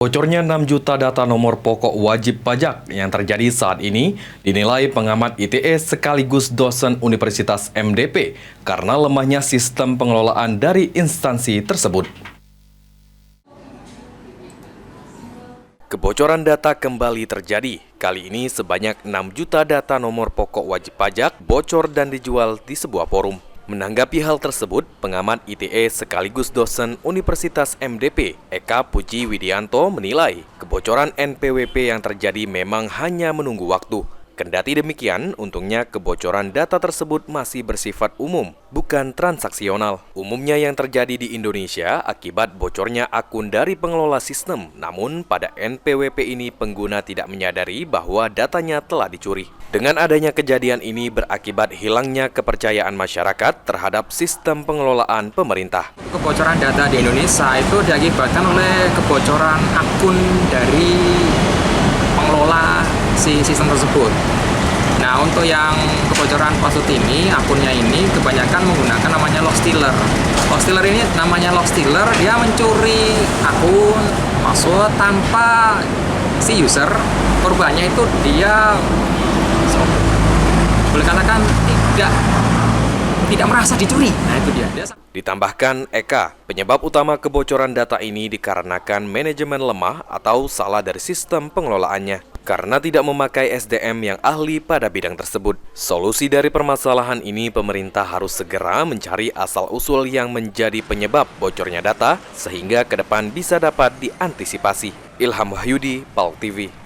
Bocornya 6 juta data nomor pokok wajib pajak yang terjadi saat ini dinilai pengamat ITE sekaligus dosen Universitas MDP karena lemahnya sistem pengelolaan dari instansi tersebut. Kebocoran data kembali terjadi. Kali ini sebanyak 6 juta data nomor pokok wajib pajak bocor dan dijual di sebuah forum. Menanggapi hal tersebut, pengamat ITE sekaligus dosen Universitas MDP, Eka Puji Widianto menilai kebocoran NPWP yang terjadi memang hanya menunggu waktu. Kendati demikian, untungnya kebocoran data tersebut masih bersifat umum, bukan transaksional. Umumnya yang terjadi di Indonesia akibat bocornya akun dari pengelola sistem. Namun, pada NPWP ini pengguna tidak menyadari bahwa datanya telah dicuri. Dengan adanya kejadian ini berakibat hilangnya kepercayaan masyarakat terhadap sistem pengelolaan pemerintah. Kebocoran data di Indonesia itu diakibatkan oleh kebocoran akun dari pengelola si sistem tersebut. Nah, untuk yang kebocoran password ini, akunnya ini kebanyakan menggunakan namanya log stealer. Log stealer ini namanya log stealer, dia mencuri akun, password tanpa si user, korbannya itu dia boleh katakan tidak merasa dicuri. Nah, itu dia. Ditambahkan Eka, penyebab utama kebocoran data ini dikarenakan manajemen lemah atau salah dari sistem pengelolaannya. Karena tidak memakai SDM yang ahli pada bidang tersebut. Solusi dari permasalahan ini pemerintah harus segera mencari asal-usul yang menjadi penyebab bocornya data sehingga ke depan bisa dapat diantisipasi. Ilham Wahyudi, PAL TV.